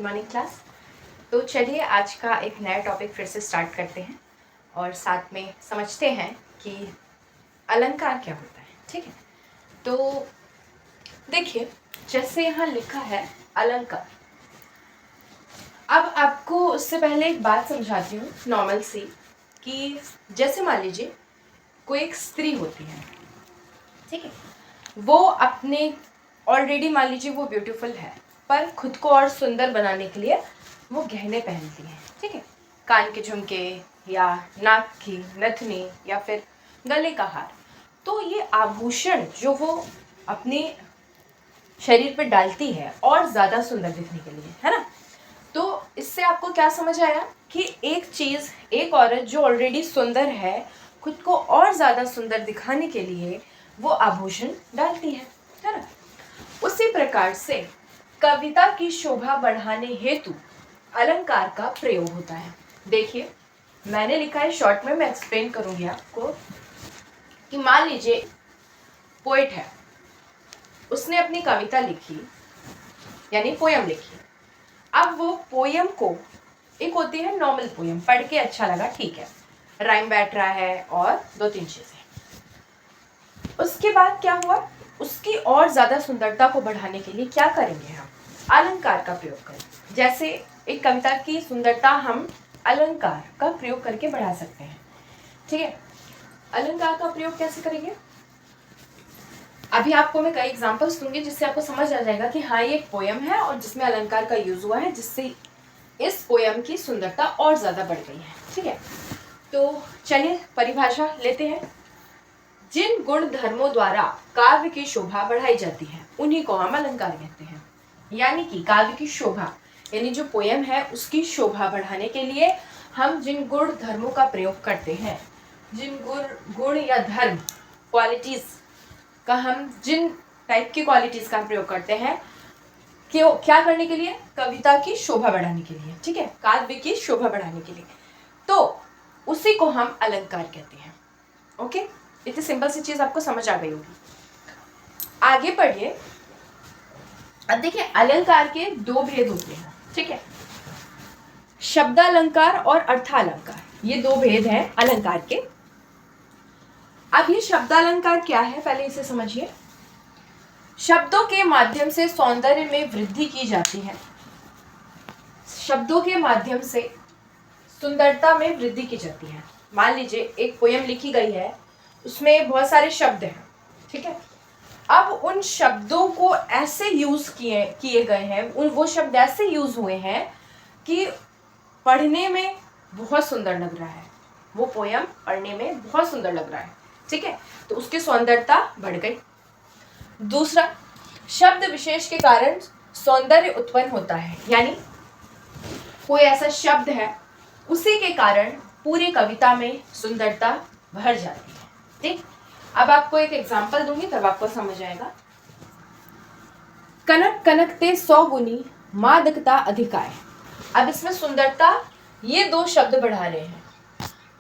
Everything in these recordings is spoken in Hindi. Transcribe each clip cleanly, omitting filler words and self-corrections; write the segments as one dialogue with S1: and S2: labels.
S1: Morning class. तो चलिए आज का एक नया टॉपिक फिर से स्टार्ट करते हैं और साथ में समझते हैं कि अलंकार क्या होता है। ठीक है, तो देखिए जैसे यहाँ लिखा है अलंकार। अब आपको उससे पहले एक बात समझाती हूँ नॉर्मल सी, कि जैसे मान लीजिए कोई एक स्त्री होती है, ठीक है, वो अपने ऑलरेडी मान लीजिए वो ब्यूटीफुल है, पर खुद को और सुंदर बनाने के लिए वो गहने पहनती है। ठीक है, कान के झुमके या नाक की नथनी या फिर गले का हार। तो ये आभूषण जो वो अपने शरीर पर डालती है और ज़्यादा सुंदर दिखने के लिए, है ना। तो इससे आपको क्या समझ आया कि एक चीज़, एक औरत जो ऑलरेडी सुंदर है, खुद को और ज़्यादा सुंदर दिखाने के लिए वो आभूषण डालती है ना। उसी प्रकार से कविता की शोभा बढ़ाने हेतु अलंकार का प्रयोग होता है। देखिए मैंने लिखा है शॉर्ट में, मैं एक्सप्लेन करूंगी आपको कि मान लीजिए पोएट है, उसने अपनी कविता लिखी यानी पोयम लिखी। अब वो पोयम को, एक होती है नॉर्मल पोयम, पढ़ के अच्छा लगा, ठीक है, राइम बैठ रहा है और दो तीन चीजें। उसके बाद क्या हुआ, उसकी और ज्यादा सुंदरता को बढ़ाने के लिए क्या करेंगे, हम अलंकार का प्रयोग करें। जैसे एक कविता की सुंदरता हम अलंकार का प्रयोग करके बढ़ा सकते हैं। ठीक है, अलंकार का प्रयोग कैसे करेंगे, अभी आपको मैं कई एग्जांपल्स दूंगी जिससे आपको समझ आ जाएगा कि हाँ ये एक पोयम है और जिसमें अलंकार का यूज हुआ है, जिससे इस पोयम की सुंदरता और ज्यादा बढ़ गई है। ठीक है, तो चलिए परिभाषा लेते हैं। जिन गुण धर्मों द्वारा काव्य की शोभा बढ़ाई जाती है उन्हीं को हम अलंकार कहते हैं। यानी कि काव्य की शोभा यानी जो पोयम है उसकी शोभा बढ़ाने के लिए हम जिन गुण धर्मों का प्रयोग करते हैं, जिन गुण या धर्म क्वालिटीज का, हम जिन टाइप की क्वालिटीज का प्रयोग करते हैं, क्यों, क्या करने के लिए, कविता की शोभा बढ़ाने के लिए। ठीक है, काव्य की शोभा बढ़ाने के लिए, तो उसी को हम अलंकार कहते हैं। ओके, इतनी सिंपल सी चीज आपको समझ आ गई होगी। आगे पढ़िए। अब देखिए अलंकार के दो भेद होते हैं। ठीक है, शब्दालंकार और अर्थालंकार, ये दो भेद हैं अलंकार के। अब ये शब्दालंकार क्या है, पहले इसे समझिए। शब्दों के माध्यम से सौंदर्य में वृद्धि की जाती है, शब्दों के माध्यम से सुंदरता में वृद्धि की जाती है। मान लीजिए एक पोयम लिखी गई है, उसमें बहुत सारे शब्द हैं, ठीक है, अब उन शब्दों को ऐसे यूज किए गए हैं, वो शब्द ऐसे यूज हुए हैं कि पढ़ने में बहुत सुंदर लग रहा है, वो पोयम पढ़ने में बहुत सुंदर लग रहा है। ठीक है, तो उसकी सौंदर्यता बढ़ गई। दूसरा, शब्द विशेष के कारण सौंदर्य उत्पन्न होता है, यानी कोई ऐसा शब्द है उसी के कारण पूरी कविता में सुंदरता भर जाती है। ठीक, अब आपको एक एग्जांपल दूंगी तब आपको समझ आएगा। कनक कनकते 100 गुनी मादकता अधिकाय। अब इसमें सुंदरता, ये दो शब्द बढ़ा रहे हैं,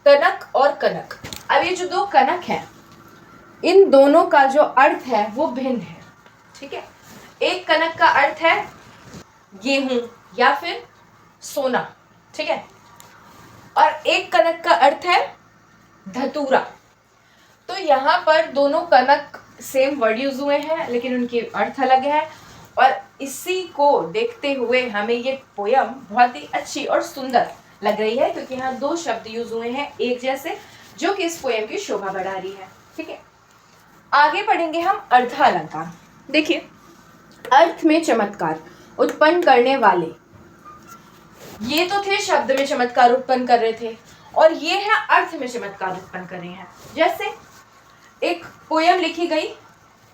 S1: कनक और कनक। अब ये जो दो कनक है, इन दोनों का जो अर्थ है वो भिन्न है। ठीक है, एक कनक का अर्थ है गेहूं या फिर सोना, ठीक है, और एक कनक का अर्थ है धतूरा। तो यहाँ पर दोनों कनक सेम वर्ड यूज हुए हैं लेकिन उनके अर्थ अलग है, और इसी को देखते हुए हमें ये पोयम बहुत ही अच्छी और सुंदर लग रही है, क्योंकि यहाँ दो शब्द यूज हुए हैं एक जैसे, जो कि इस पोयम की शोभा बढ़ा रही है। ठीक है, आगे पढ़ेंगे हम अर्थालंकार। देखिए, अर्थ में चमत्कार उत्पन्न करने वाले, ये तो थे शब्द में चमत्कार उत्पन्न कर रहे थे, और ये है अर्थ में चमत्कार उत्पन्न कर रहे हैं। जैसे एक पोयम लिखी गई,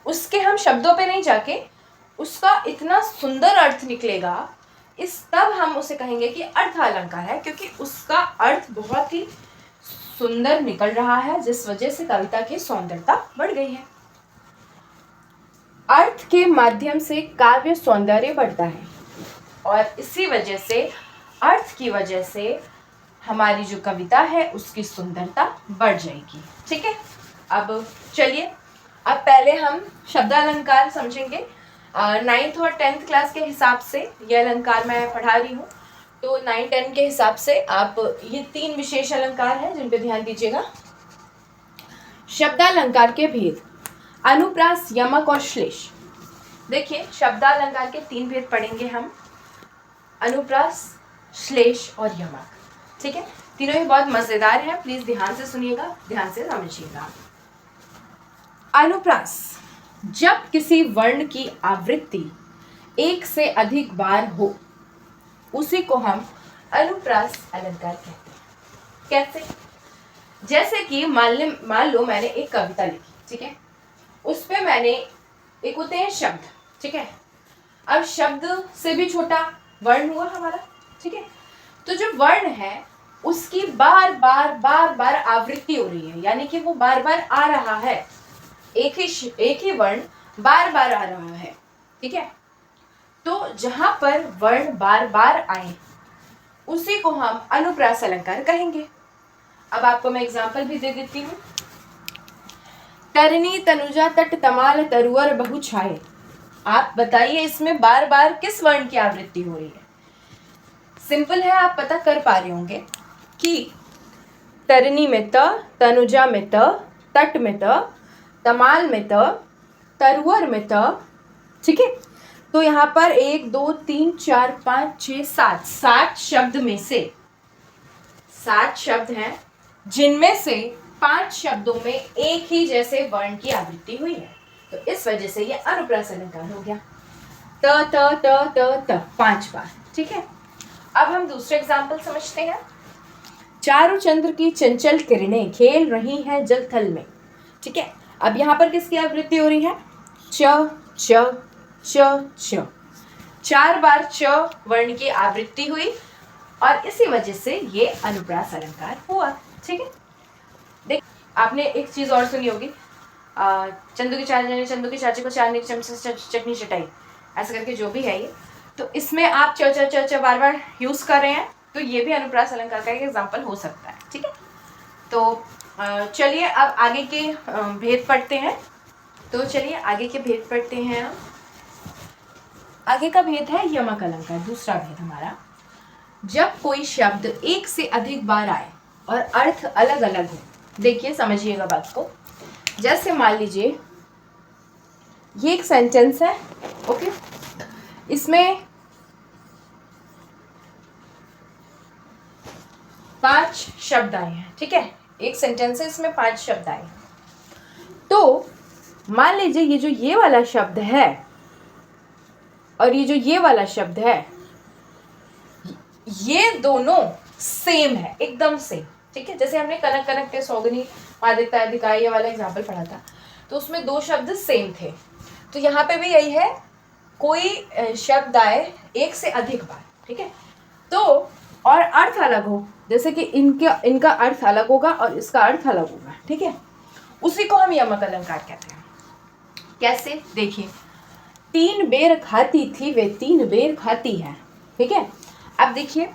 S1: उसके हम शब्दों पे नहीं जाके उसका इतना सुंदर अर्थ निकलेगा, तब हम उसे कहेंगे कि अर्थालंकार है, क्योंकि उसका अर्थ बहुत ही सुंदर निकल रहा है, जिस वजह से कविता की सौंदर्यता बढ़ गई है। अर्थ के माध्यम से काव्य सौंदर्य बढ़ता है, और इसी वजह से, अर्थ की वजह से हमारी जो कविता है उसकी सुंदरता बढ़ जाएगी। ठीक है, अब चलिए, अब पहले हम शब्दालंकार समझेंगे। 9th और 10th क्लास के हिसाब से ये अलंकार मैं पढ़ा रही हूँ, तो 9-10 के हिसाब से आप ये 3 विशेष अलंकार हैं जिन पे ध्यान दीजिएगा। शब्दालंकार के भेद, अनुप्रास, यमक और श्लेष। देखिए शब्दालंकार के 3 भेद पढ़ेंगे हम, अनुप्रास, श्लेष और यमक। ठीक है, तीनों ही बहुत मजेदार हैं, प्लीज ध्यान से सुनिएगा, ध्यान से समझिएगा। अनुप्रास, जब किसी वर्ण की आवृत्ति एक से अधिक बार हो उसी को हम अनुप्रास अलंकार कहते हैं। कैसे? जैसे कि मान लो मैंने एक कविता लिखी, ठीक है, उस पे मैंने एक होते हैं शब्द, ठीक है, अब शब्द से भी छोटा वर्ण हुआ हमारा, ठीक है, तो जो वर्ण है उसकी बार बार आवृत्ति हो रही है, यानी कि वो बार बार आ रहा है, एक ही वर्ण बार बार आ रहा है, ठीक है। तो जहां पर वर्ण बार बार आए उसी को हम अनुप्रास अलंकार कहेंगे। अब आपको मैं एग्जांपल भी दे देती हूँ। तरनी तनुजा तट तमाल तरुअर बहु छाए। आप बताइए इसमें बार बार किस वर्ण की आवृत्ति हो रही है? सिंपल है, आप पता कर पा रहे होंगे कि तरनी में त, तनुजा में त, तट में त, तमाल में त, तरुअर में त, ठीक है। तो यहाँ पर 1 2 3 4 5 6 7 शब्द में से 7 शब्द हैं जिनमें से 5 शब्दों में एक ही जैसे वर्ण की आवृत्ति हुई है, तो इस वजह से ये अनुप्रास अलंकार हो गया। त त त त त 5 बार, ठीक है। अब हम दूसरे एग्जाम्पल समझते हैं। चारु चंद्र की चंचल किरणें खेल रही हैं जल थल में, ठीक है। अब यहाँ पर किसकी आवृत्ति हो रही है? च च च च, 4 बार च वर्ण की आवृत्ति हुई और इसी वजह से ये अनुप्रास अलंकार हुआ, ठीक है। देख, आपने एक चीज और सुनी होगी, चंदू की चाची, चंदू की चाची को चांदनी की चमचे से चटनी चटाई, ऐसा करके जो भी है ये, तो इसमें आप च च च च बार बार यूज कर रहे हैं, तो ये भी अनुप्रास अलंकार का एक एग्जाम्पल हो सकता है, ठीक है। तो चलिए अब आगे के भेद पढ़ते हैं। तो चलिए आगे के भेद पढ़ते हैं हम। आगे का भेद है यमक अलंकार, दूसरा भेद हमारा। जब कोई शब्द एक से अधिक बार आए और अर्थ अलग अलग हो, देखिए समझिएगा बात को। जैसे मान लीजिए ये एक सेंटेंस है, ओके, इसमें 5 शब्द आए हैं, ठीक है, एक सेंटेंस है, इसमें 5 शब्द आए। तो मान लीजिए ये जो ये वाला शब्द है और ये जो ये वाला शब्द है, ये दोनों सेम है, एकदम सेम, ठीक है। जैसे हमने कनक कनक के सौगनी मादिकता अधिकाई ये वाला एग्जाम्पल पढ़ा था, तो उसमें 2 शब्द सेम थे। तो यहाँ पे भी यही है, कोई शब्द आए एक से अधिक बार, ठीक है, तो और अर्थ अलग हो, जैसे कि इनका अर्थ अलग होगा और इसका अर्थ अलग होगा, ठीक है, उसी को हम यमक अलंकार कहते हैं। कैसे? देखिए, 3 बेर खाती थी वे 3 बेर खाती है, ठीक है। अब देखिए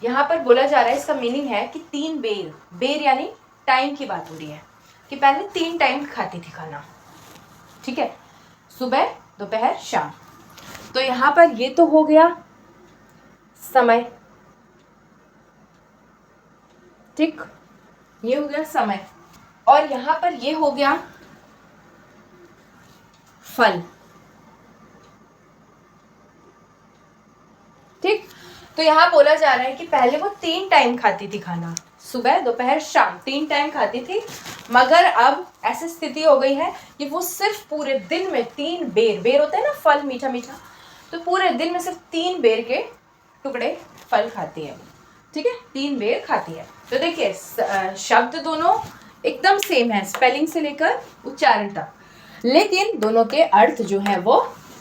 S1: यहाँ पर बोला जा रहा है, इसका मीनिंग है कि 3 बेर, बेर यानी टाइम की बात हो रही है, कि पहले 3 टाइम खाती थी खाना, ठीक है, सुबह दोपहर शाम। तो यहाँ पर ये तो हो गया समय, ठीक, ये हो गया समय, और यहाँ पर ये हो गया फल, ठीक। तो यहाँ बोला जा रहा है कि पहले वो 3 टाइम खाती थी खाना, सुबह दोपहर शाम 3 टाइम खाती थी, मगर अब ऐसी स्थिति हो गई है कि वो सिर्फ पूरे दिन में 3 बेर, बेर होता है ना फल मीठा मीठा, तो पूरे दिन में सिर्फ 3 बेर के टुकड़े फल खाती है, ठीक है, 3 बेर खाती है। तो देखिए शब्द दोनों एकदम सेम है, स्पेलिंग से लेकर उच्चारण तक, लेकिन दोनों के अर्थ जो है वो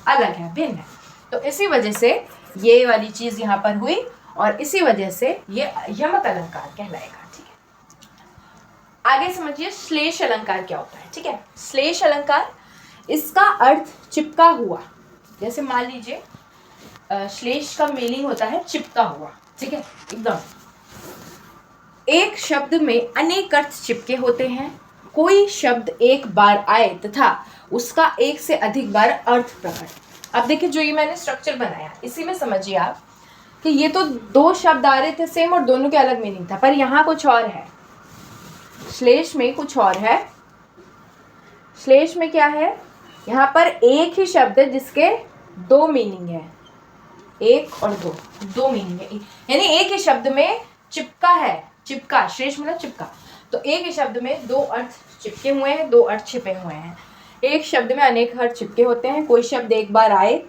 S1: अलग है, भिन्न है। तो इसी वजह से ये वाली चीज यहाँ पर हुई और इसी वजह से ये यमक अलंकार कहलाएगा, ठीक है। आगे समझिए श्लेष अलंकार क्या होता है, ठीक है। श्लेष अलंकार, इसका अर्थ चिपका हुआ, जैसे मान लीजिए श्लेष का मीनिंग होता है चिपका हुआ, ठीक है, एकदम एक शब्द में अनेक अर्थ चिपके होते हैं कोई शब्द एक बार आए तथा उसका एक से अधिक बार अर्थ प्रकट। अब देखिए जो ये मैंने स्ट्रक्चर बनाया इसी में समझिए आप कि ये तो दो शब्द आ रहे थे सेम और दोनों के अलग मीनिंग था, पर यहाँ कुछ और है, श्लेष में कुछ और है। श्लेष में क्या है, यहाँ पर एक ही शब्द है जिसके दो मीनिंग है, एक और दो मीनिंग है, यानी एक ही शब्द में चिपका है, चिपका, श्लेष मतलब चिपका, तो एक ही शब्द में दो अर्थ चिपके हुए हैं, दो अर्थ छिपे हुए हैं। एक शब्द में अनेक अर्थ चिपके होते हैं, कोई शब्द एक बार आए,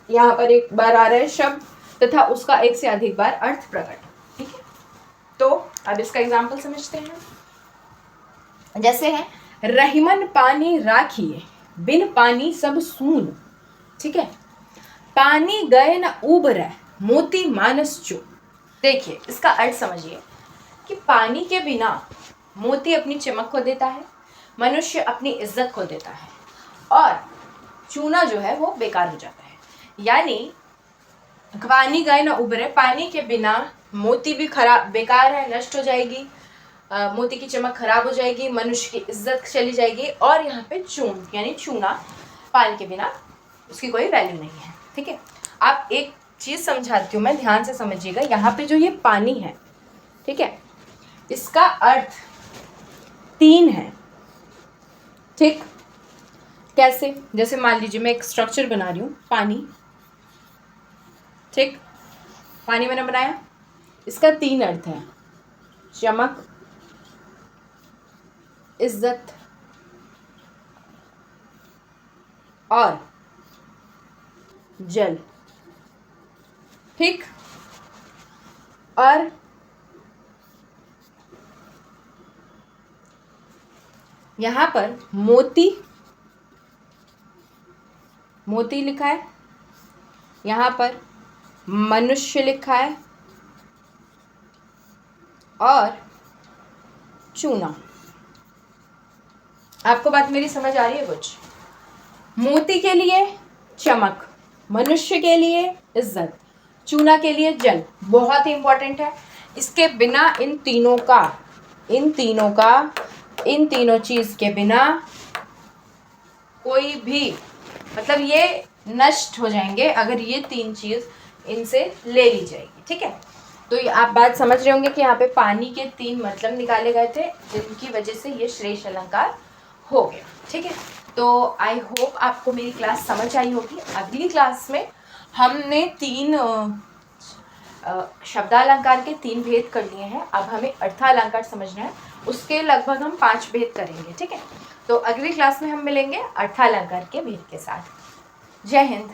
S1: यहाँ पर एक बार आ रहा है शब्द तथा उसका एक से अधिक बार अर्थ प्रकट। ठीक है, तो अब इसका एग्जाम्पल समझते हैं। जैसे है, रहीमन पानी राखिए, बिन पानी सब सून। ठीक है, पानी गए न उबरे, मोती मानस चो। देखिए इसका अर्थ समझिए कि पानी के बिना मोती अपनी चमक खो देता है, मनुष्य अपनी इज्जत खो देता है और चूना जो है वो बेकार हो जाता है। यानी पानी गए न उबरे, पानी के बिना मोती भी खराब, बेकार है, नष्ट हो जाएगी, मोती की चमक खराब हो जाएगी, मनुष्य की इज्जत चली जाएगी, और यहाँ पे चून यानी चूना, पानी के बिना उसकी कोई वैल्यू नहीं है। ठीक है, आप एक चीज़ समझाती हूँ मैं, ध्यान से समझिएगा। यहाँ पे जो ये पानी है, ठीक है, इसका अर्थ तीन है। ठीक, कैसे, जैसे मान लीजिए मैं एक स्ट्रक्चर बना रही हूँ, पानी। ठीक, पानी मैंने बनाया, इसका तीन अर्थ है, चमक, इज्जत और जल। ठीक, और यहाँ पर मोती, मोती लिखा है, यहाँ पर मनुष्य लिखा है और चूना। आपको बात मेरी समझ आ रही है कुछ? मोती के लिए चमक, मनुष्य के लिए इज्जत, चूना के लिए जल। बहुत ही इंपॉर्टेंट है, इसके बिना इन तीनों चीज के बिना कोई भी, मतलब ये नष्ट हो जाएंगे अगर ये तीन चीज इनसे ले ली जाएगी। ठीक है, तो ये आप बात समझ रहे होंगे कि यहाँ पे पानी के तीन मतलब निकाले गए थे, जिनकी वजह से ये श्लेष अलंकार हो गया। ठीक है, तो आई होप आपको मेरी क्लास समझ आई होगी। अगली क्लास में हमने तीन शब्दालंकार के तीन भेद कर लिए हैं, अब हमें अर्थालंकार समझना है, उसके लगभग हम 5 भेद करेंगे। ठीक है, तो अगली क्लास में हम मिलेंगे अर्थालंकार के भेद के साथ। जय हिंद।